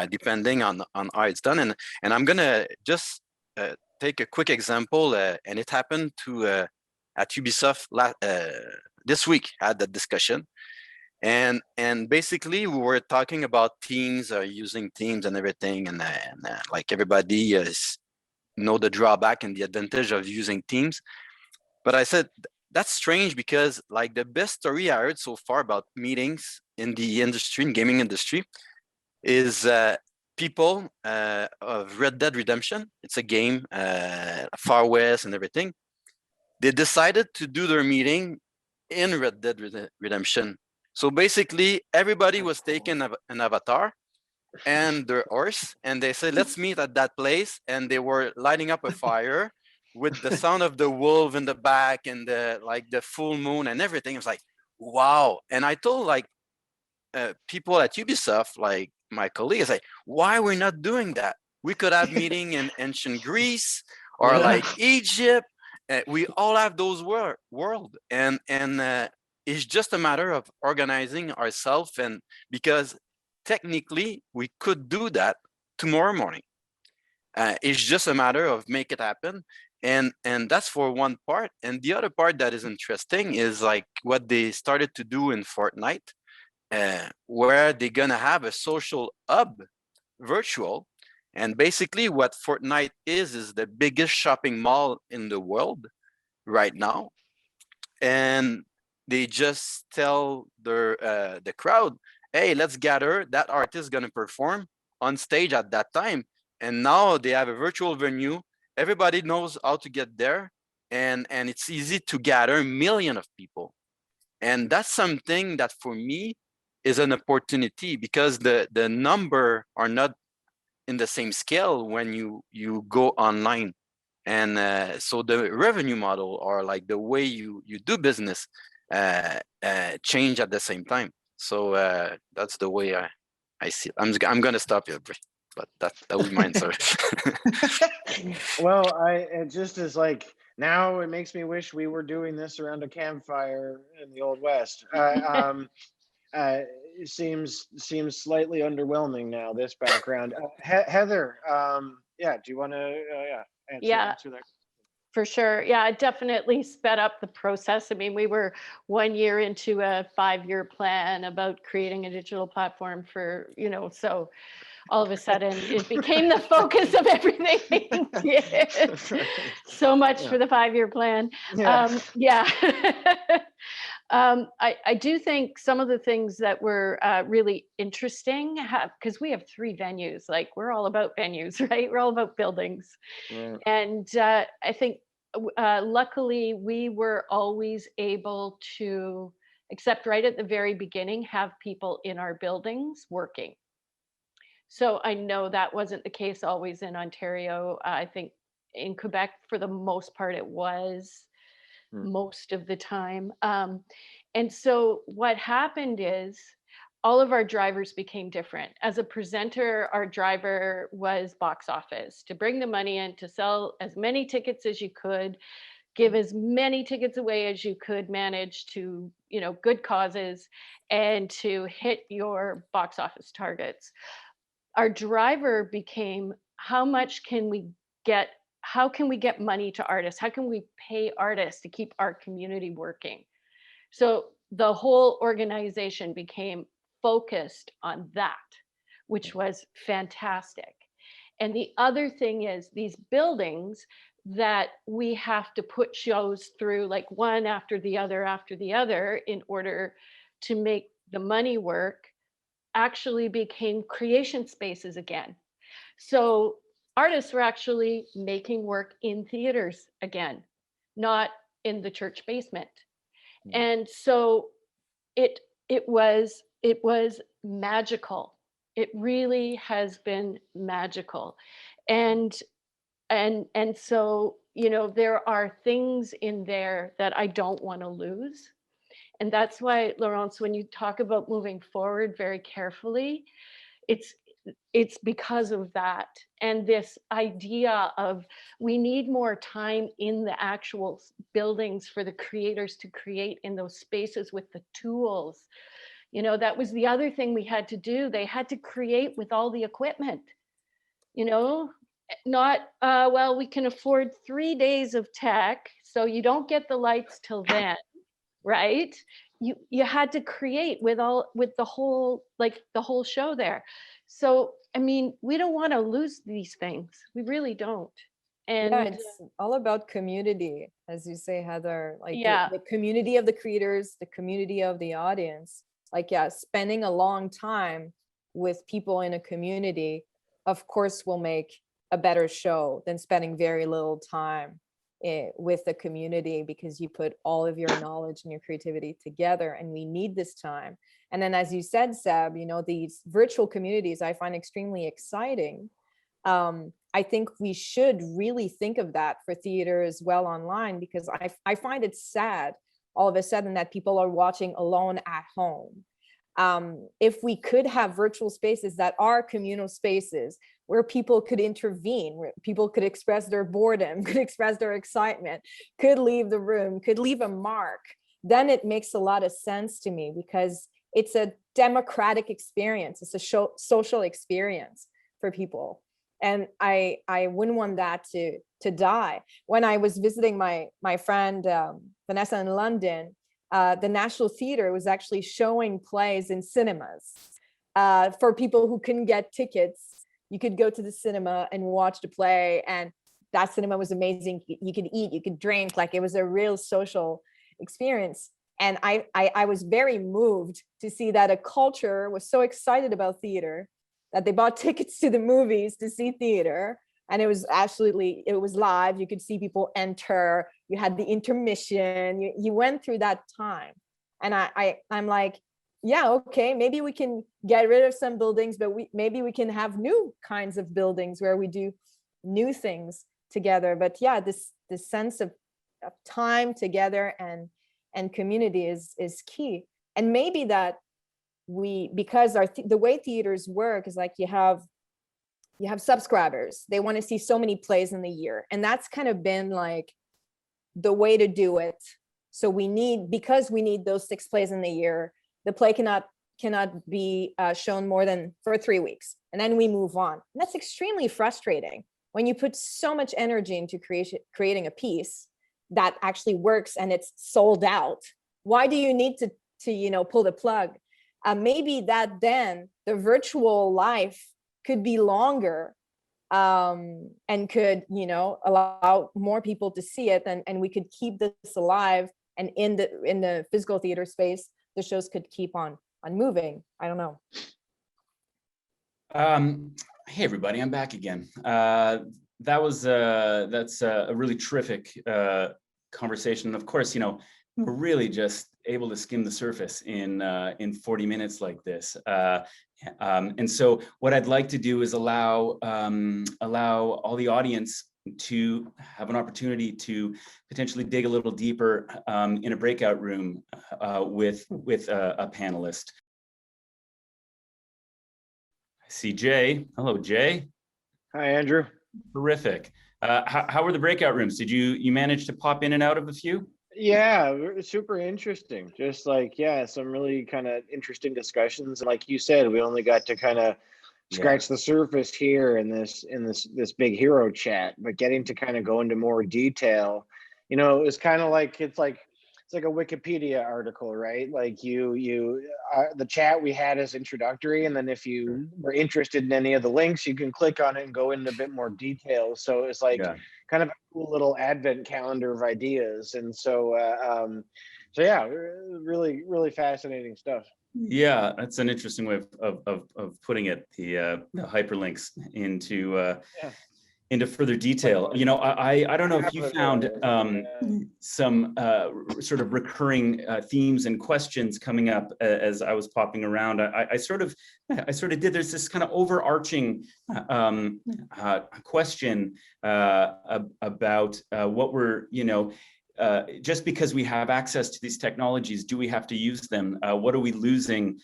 depending on how it's done. And I'm gonna just take a quick example, and it happened to at Ubisoft this week. I had that discussion, and basically we were talking about Teams, using Teams and everything, and like everybody know the drawback and the advantage of using Teams. But I said, that's strange because like the best story I heard so far about meetings in the industry, in gaming industry, is people of Red Dead Redemption. It's a game, Far West and everything. They decided to do their meeting in Red Dead Redemption. So basically everybody was taking an avatar, and their horse, and they said, let's meet at that place. And they were lighting up a fire with the sound of the wolf in the back and the full moon and everything. It was like, wow. And I told people at Ubisoft, like my colleagues, like, why we're not doing that? We could have meeting in ancient Greece or like Egypt. We all have those world, and it's just a matter of organizing ourselves. And because technically we could do that tomorrow morning, it's just a matter of make it happen. And that's for one part. And the other part that is interesting is like what they started to do in Fortnite, where they're gonna have a social hub virtual. And basically what Fortnite is the biggest shopping mall in the world right now. And they just tell the crowd, hey, let's gather, that artist is gonna perform on stage at that time. And now they have a virtual venue. Everybody knows how to get there. And it's easy to gather millions of people. And that's something that for me is an opportunity, because the number are not in the same scale when you go online. And so the revenue model, or like the way you do business, change at the same time. So that's the way I see it. I'm gonna stop you, but that would be my answer. Well, it just is like, now it makes me wish we were doing this around a campfire in the Old West. It seems slightly underwhelming now, this background. Heather, yeah, do you want to answer that? For sure. Yeah, it definitely sped up the process. I mean, we were 1 year into a 5-year plan about creating a digital platform for, so all of a sudden it became the focus of everything. So much for the 5-year plan. I do think some of the things that were really interesting, because we have 3 venues, like we're all about venues, right? We're all about buildings. Yeah. And I think luckily we were always able to, except right at the very beginning, have people in our buildings working. So I know that wasn't the case always in Ontario. I think in Quebec, for the most part, it was most of the time. And so what happened is all of our drivers became different. As a presenter, our driver was box office, to bring the money in, to sell as many tickets as you could, give as many tickets away as you could manage to, good causes, and to hit your box office targets. Our driver became, how can we get money to artists? How can we pay artists to keep our community working? So the whole organization became focused on that, which was fantastic. And the other thing is, these buildings that we have to put shows through, like one after the other, in order to make the money work, actually became creation spaces again. So artists were actually making work in theaters again, not in the church basement. And so it was magical. It really has been magical. And so, there are things in there that I don't want to lose. And that's why, Laurence, when you talk about moving forward very carefully, it's because of that. And this idea of, we need more time in the actual buildings for the creators to create in those spaces with the tools. That was the other thing we had to do. They had to create with all the equipment, not, well, we can afford 3 days of tech, so you don't get the lights till then, right? You had to create with the whole show there. So, I mean, we don't want to lose these things. We really don't. And yeah, it's all about community, as you say, Heather, like the community of the creators, the community of the audience. Like, spending a long time with people in a community, of course, will make a better show than spending very little time with the community, because you put all of your knowledge and your creativity together, and we need this time. And then, as you said, Seb, you know, these virtual communities I find extremely exciting. I think we should really think of that for theater as well online, because I find it sad all of a sudden that people are watching alone at home. If we could have virtual spaces that are communal spaces where people could intervene, where people could express their boredom, could express their excitement, could leave the room, could leave a mark, then it makes a lot of sense to me, because it's a democratic experience. It's a social experience for people. And I wouldn't want that to die. When I was visiting my friend Vanessa in London, the National Theatre was actually showing plays in cinemas for people who couldn't get tickets. You could go to the cinema and watch the play, and that cinema was amazing. You could eat, you could drink, like it was a real social experience. And I was very moved to see that a culture was so excited about theater that they bought tickets to the movies to see theater. And it was it was live. You could see people enter. You had the intermission. You went through that time. And I'm like, yeah, okay, maybe we can get rid of some buildings, but maybe we can have new kinds of buildings where we do new things together. But yeah, this sense of time together and community is key. And maybe that because the way theaters work is like you have subscribers. They want to see so many plays in the year, and that's kind of been like the way to do it. So because we need those 6 plays in the year, the play cannot be shown more than for 3 weeks, and then we move on. And that's extremely frustrating when you put so much energy into creating a piece that actually works and it's sold out. Why do you need to pull the plug? Maybe that then the virtual life could be longer and could, allow more people to see it, and we could keep this alive. And in the physical theater space, the shows could keep on moving. I don't know. Hey everybody, I'm back again. That's a really terrific conversation. Of course, we're really just able to skim the surface in 40 minutes like this. And so what I'd like to do is allow all the audience to have an opportunity to potentially dig a little deeper in a breakout room with a panelist. I see Jay. Hello, Jay. Hi, Andrew. Terrific. How were the breakout rooms? Did you manage to pop in and out of a few? Yeah, super interesting. Just like, some really kind of interesting discussions. And like you said, we only got to kind of scratch the surface here in this big hero chat, but getting to kind of go into more detail, it's kind of like it's like a Wikipedia article, right? Like the chat we had is introductory, and then if you were interested in any of the links, you can click on it and go into a bit more detail. So it's like kind of a cool little advent calendar of ideas. And so really, really fascinating stuff. Yeah, that's an interesting way of putting it. The hyperlinks into further detail. I don't know if you found some sort of recurring themes and questions coming up as I was popping around. I sort of did. There's this kind of overarching question about what we're, just because we have access to these technologies, do we have to use them? What are we losing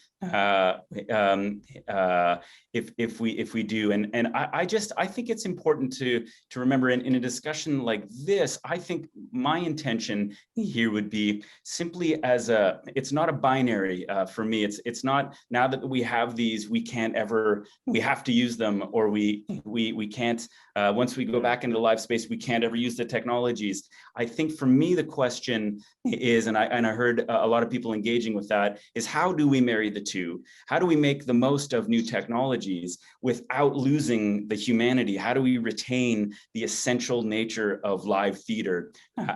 if we do? And I think it's important to remember in a discussion like this. I think my intention here would be simply it's not a binary for me. It's not, now that we have these, we have to use them, or we can't. Once we go back into the live space, we can't ever use the technologies. I think for me, the question is, and I heard a lot of people engaging with that, is how do we marry the two? How do we make the most of new technologies without losing the humanity? How do we retain the essential nature of live theater?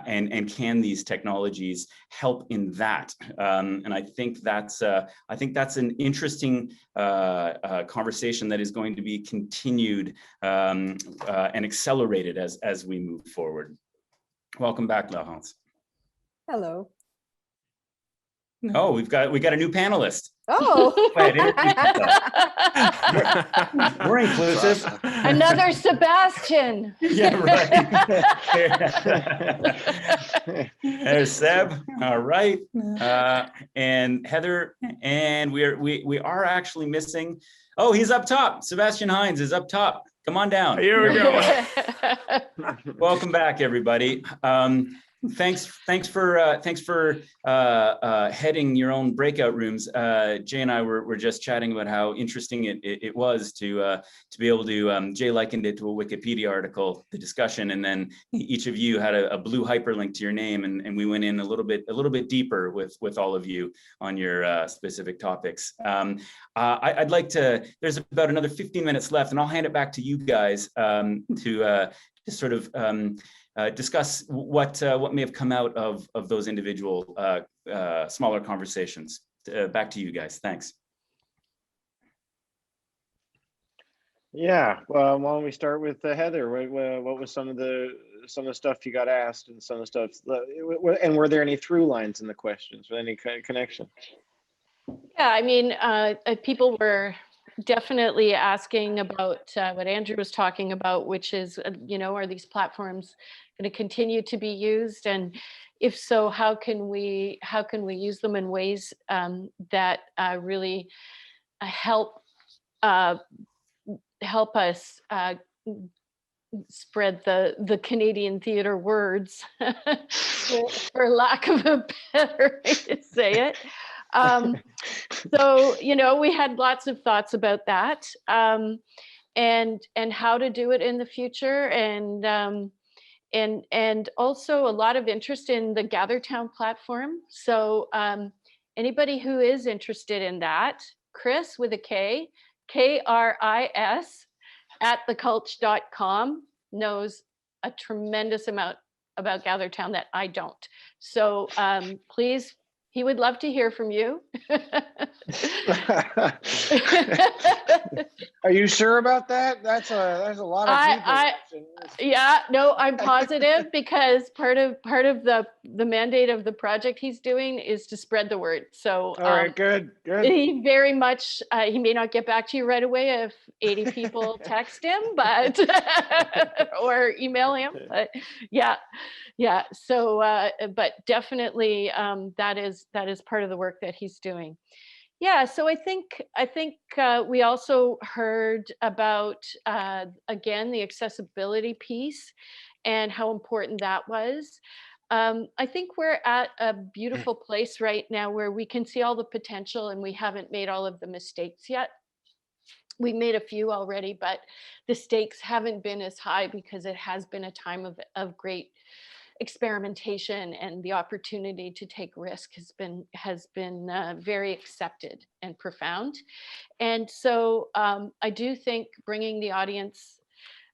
And can these technologies help in that? And I think that's an interesting conversation that is going to be continued and accelerated as we move forward. Welcome back, Laurence. Hello. Oh, we got a new panelist. Oh. Go ahead, introduce yourself. We're inclusive. Another Sebastian. Yeah, right. There's Seb. All right. And Heather. And we are actually missing. Oh, he's up top. Sebastian Hines is up top. Come on down. Here we go. Welcome back, everybody. Thanks for heading your own breakout rooms. Jay and I were just chatting about how interesting it was to be able to. Jay likened it to a Wikipedia article, the discussion, and then each of you had a blue hyperlink to your name, and we went in a little bit deeper with all of you on your specific topics. I'd like to. There's about another 15 minutes left, and I'll hand it back to you guys to sort of. Discuss what may have come out of those individual smaller conversations. Back to you guys. Thanks. Yeah, well, why don't we start with Heather? What was some of the stuff you got asked, and some of the stuff, and were there any through lines in the questions, or any kind of connection? Yeah, I mean, people were definitely asking about what Andrew was talking about, which is, are these platforms going to continue to be used, and if so, how can we use them in ways that really help us spread the Canadian theater words, for lack of a better way to say it. So, we had lots of thoughts about that, and how to do it in the future, and also a lot of interest in the GatherTown platform. So anybody who is interested in that, Chris with a K, KRIS @thecultch.com knows a tremendous amount about GatherTown that I don't. So please, he would love to hear from you. Are you sure about that? That's a lot of people. Yeah, no, I'm positive, because part of the mandate of the project he's doing is to spread the word. So all right, good. He very much, he may not get back to you right away if 80 people text him, but or email him, but yeah. So, but definitely that is part of the work that he's doing. Yeah, so I think we also heard about again the accessibility piece and how important that was. I think we're at a beautiful place right now where we can see all the potential, and we haven't made all of the mistakes yet. We made a few already, but the stakes haven't been as high because it has been a time of great experimentation, and the opportunity to take risk has been very accepted and profound. And so I do think bringing the audience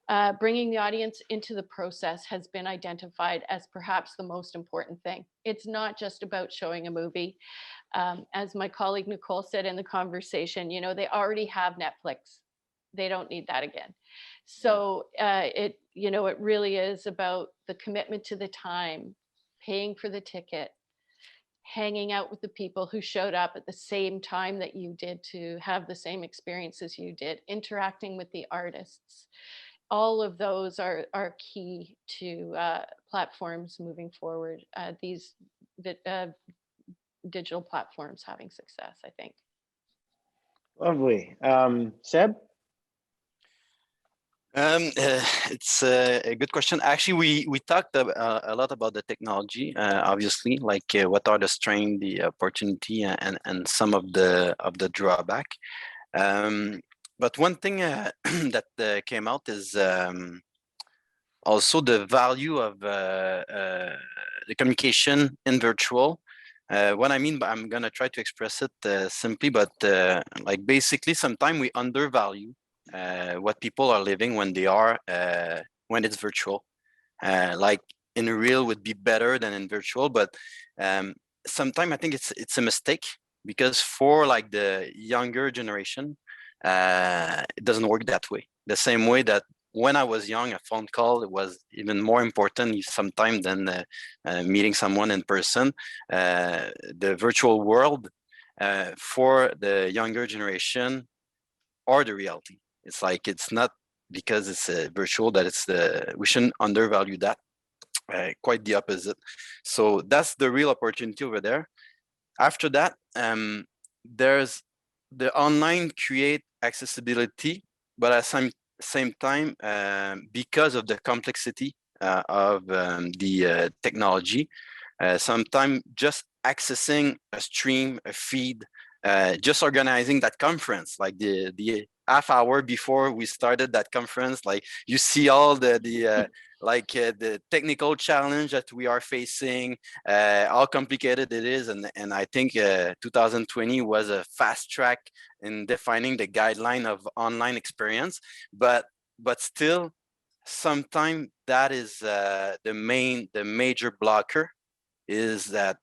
into the process has been identified as perhaps the most important thing. It's not just about showing a movie. As my colleague Nicole said in the conversation, they already have Netflix. They don't need that again. So it really is about the commitment to the time, paying for the ticket, hanging out with the people who showed up at the same time that you did to have the same experiences you did, interacting with the artists. All of those are key to platforms moving forward. These digital platforms having success, I think. Lovely. Seb? It's a good question. Actually, we talked a lot about the technology, obviously, like what are the strengths, the opportunity, and some of the drawback. But one thing that came out is also the value of the communication in virtual. What I mean, I'm gonna try to express it simply, but like basically, sometimes we undervalue what people are living when they are when it's virtual. Like in real would be better than in virtual, but sometimes I think it's a mistake, because for like the younger generation, it doesn't work that way. The same way that when I was young, a phone call was even more important sometimes than meeting someone in person. The virtual world for the younger generation or the reality. It's like, it's not because it's virtual that we shouldn't undervalue that. Quite the opposite. So that's the real opportunity over there. After that, there's the online create accessibility, but at same time, because of the complexity of the technology, sometimes just accessing a stream, a feed, just organizing that conference, like the half hour before we started that conference, like you see all the technical challenge that we are facing, how complicated it is, and I think 2020 was a fast track in defining the guideline of online experience, but still, sometimes that is the major blocker is that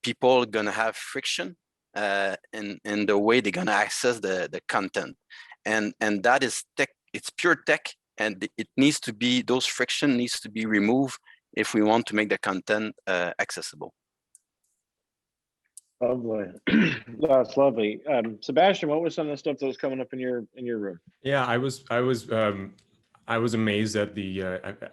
people gonna have friction in the way they're gonna access the content, and that is tech. It's pure tech, and it needs to be, those friction needs to be removed if we want to make the content accessible. Lovely. That's lovely. Sebastian, what was some of the stuff that was coming up in your room? Yeah, I was amazed at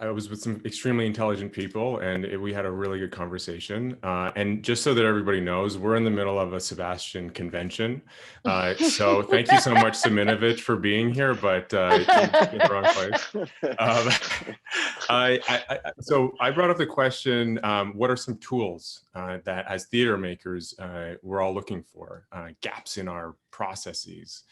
I was with some extremely intelligent people, and we had a really good conversation. And just so that everybody knows, we're in the middle of a Sebastian convention. So thank you so much, Siminovitch, for being here, but you're in the wrong place. So I brought up the question, what are some tools that as theater makers, we're all looking for, gaps in our processes?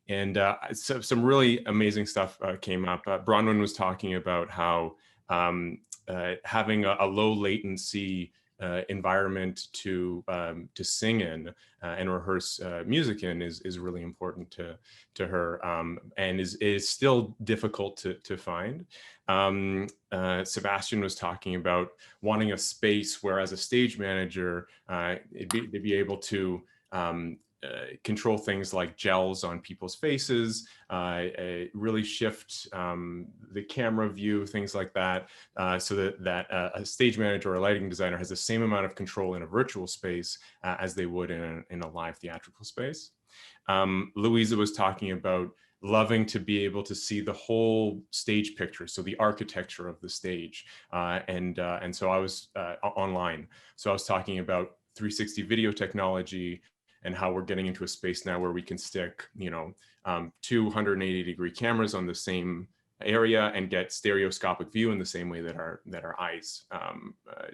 And so some really amazing stuff came up. Bronwyn was talking about how having a low latency environment to sing in and rehearse music in is really important to her, and is still difficult to find. Sebastian was talking about wanting a space where, as a stage manager, to be able to control things like gels on people's faces, really shift the camera view, things like that, so that a stage manager or a lighting designer has the same amount of control in a virtual space as they would in a live theatrical space. Louisa was talking about loving to be able to see the whole stage picture, so the architecture of the stage, and so I was online. So I was talking about 360 video technology, and how we're getting into a space now where we can stick, 280-degree cameras on the same area and get stereoscopic view in the same way that our eyes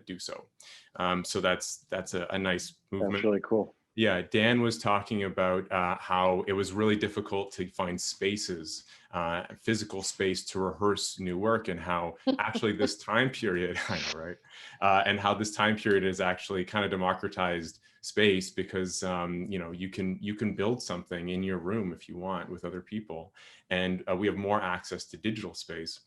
do so. So that's a nice movement. That's really cool. Yeah, Dan was talking about how it was really difficult to find spaces, physical space to rehearse new work, and how actually this time period, I know, right? And how this time period is actually kind of democratized space, because you can build something in your room if you want with other people, and we have more access to digital space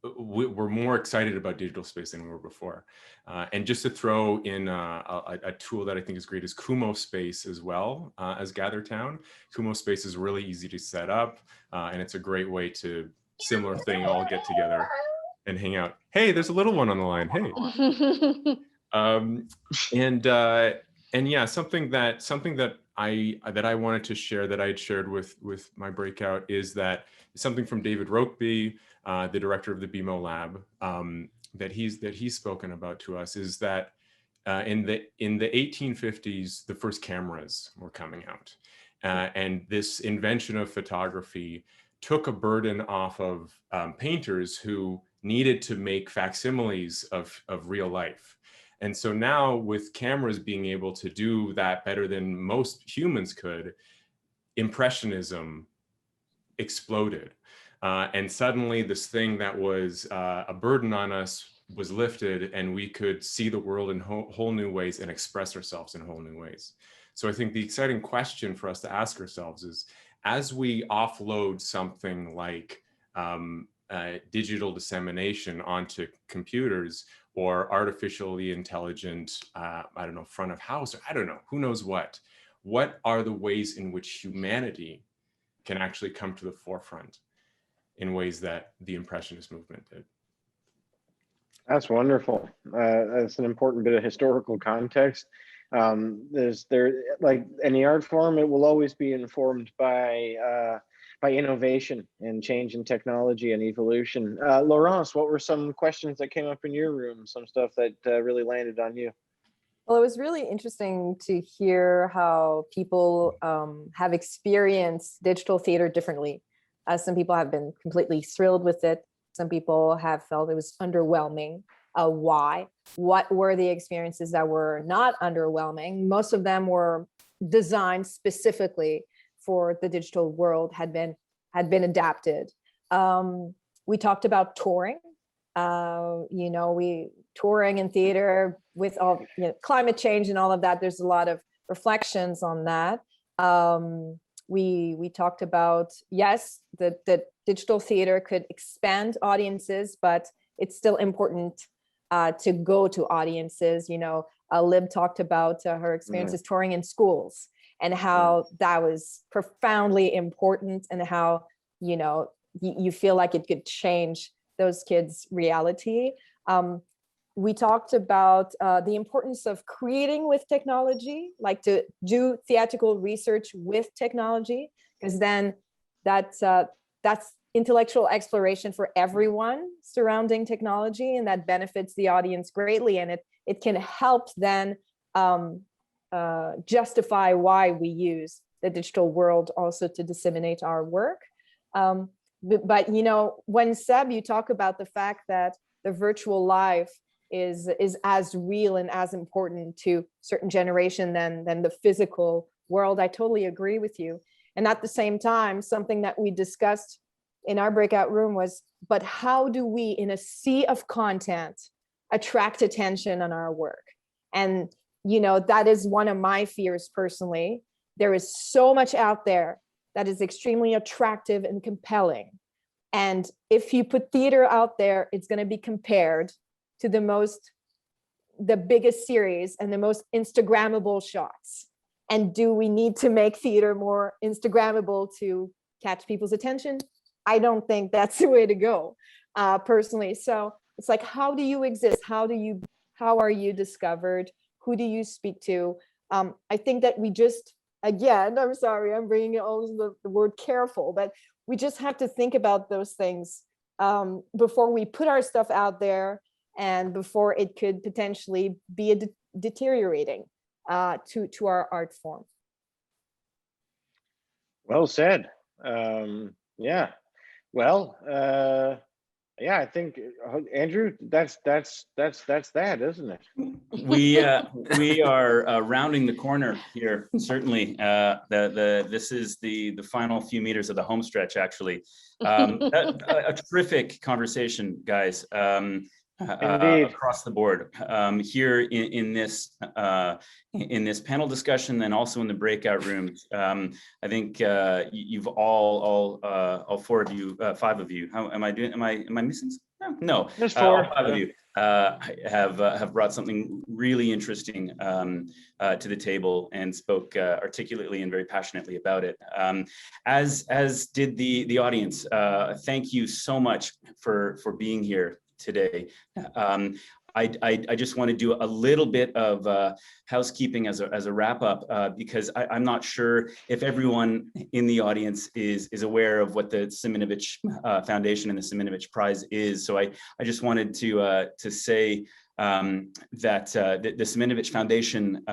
we're more excited about digital space than we were before. And just to throw in a tool that I think is great is Kumo Space as well, as GatherTown. Kumo Space is really easy to set up, and it's a great way to, similar thing, all get together and hang out. Hey, there's a little one on the line. Hey. And yeah, something that I wanted to share, that I had shared with my breakout, is that something from David Rokeby, the director of the BMO Lab, that he's spoken about to us, is that in the 1850s, the first cameras were coming out, and this invention of photography took a burden off of painters who needed to make facsimiles of real life. And so now, with cameras being able to do that better than most humans could, Impressionism exploded. And suddenly this thing that was a burden on us was lifted, and we could see the world in whole new ways and express ourselves in whole new ways. So I think the exciting question for us to ask ourselves is, as we offload something like digital dissemination onto computers, or artificially intelligent, I don't know, front of house, or I don't know, who knows what are the ways in which humanity can actually come to the forefront in ways that the Impressionist movement did. That's wonderful. That's an important bit of historical context. Like any art form, it will always be informed by innovation and change in technology and evolution. Laurence, what were some questions that came up in your room? Some stuff that really landed on you? Well, it was really interesting to hear how people have experienced digital theater differently. Some people have been completely thrilled with it. Some people have felt it was underwhelming. Why? What were the experiences that were not underwhelming? Most of them were designed specifically for the digital world, had been adapted. We talked about touring. Touring in theater with all climate change and all of that. There's a lot of reflections on that. We talked about, yes, the digital theater could expand audiences, but it's still important to go to audiences. Lib talked about her experiences touring in schools and how that was profoundly important, and how you feel like it could change those kids' reality. We talked about the importance of creating with technology, like to do theatrical research with technology, because then that's intellectual exploration for everyone surrounding technology, and that benefits the audience greatly, and it can help then justify why we use the digital world also to disseminate our work. But when Seb, you talk about the fact that the virtual life is as real and as important to certain generation than the physical world, I totally agree with you. And at the same time, something that we discussed in our breakout room was, but how do we, in a sea of content, attract attention on our work? And that is one of my fears personally. There is so much out there that is extremely attractive and compelling. And if you put theater out there, it's going to be compared to the biggest series and the most Instagrammable shots. And do we need to make theater more Instagrammable to catch people's attention? I don't think that's the way to go, personally. So it's like, how do you exist? How are you discovered? Who do you speak to? I think that we just, again, I'm sorry, I'm bringing always the word careful, but we just have to think about those things before we put our stuff out there, and before it could potentially be deteriorating to our art form. Well said. Yeah. Well, yeah, I think Andrew, that's that, isn't it? We are rounding the corner here. Certainly, this is the final few meters of the home stretch. Actually, a terrific conversation, guys. Across the board here in this panel discussion, and also in the breakout rooms. I think you've all four of you, five of you. How am I doing? Am I missing something? No, there's four. All five of you have brought something really interesting to the table, and spoke articulately and very passionately about it. As did the audience. Thank you so much for being here today. I just want to do a little bit of housekeeping as a wrap up, because I'm not sure if everyone in the audience is aware of what the Siminovitch Foundation and the Siminovitch Prize is. So I just wanted to say that the Siminovitch Foundation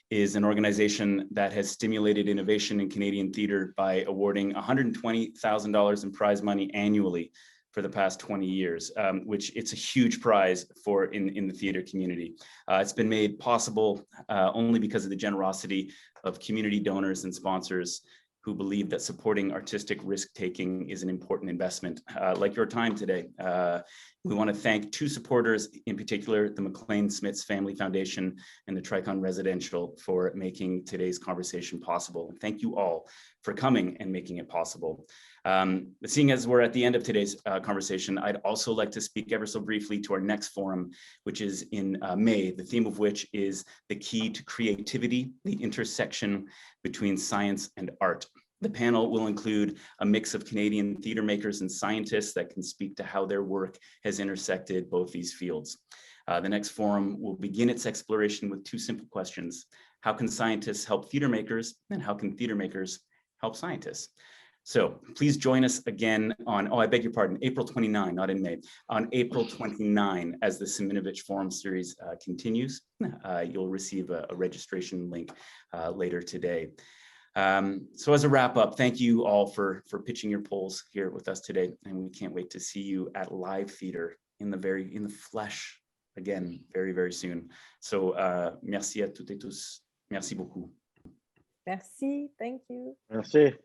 is an organization that has stimulated innovation in Canadian theatre by awarding $120,000 in prize money annually for the past 20 years, which it's a huge prize in the theater community. It's been made possible only because of the generosity of community donors and sponsors who believe that supporting artistic risk-taking is an important investment, like your time today. We want to thank two supporters, in particular, the McLean Smiths Family Foundation and the Tricon Residential, for making today's conversation possible. And thank you all for coming and making it possible. Seeing as we're at the end of today's conversation, I'd also like to speak ever so briefly to our next forum, which is in May, the theme of which is the key to creativity, the intersection between science and art. The panel will include a mix of Canadian theater makers and scientists that can speak to how their work has intersected both these fields. The next forum will begin its exploration with two simple questions. How can scientists help theater makers, and how can theater makers help scientists? So please join us again on, I beg your pardon, April 29, not in May, on April 29 as the Siminovitch Forum Series continues. You'll receive a registration link later today. So as a wrap up, thank you all for pitching your polls here with us today, and we can't wait to see you at live theater in the flesh again very, very soon. So merci à toutes et tous. Merci beaucoup. Merci, thank you. Merci.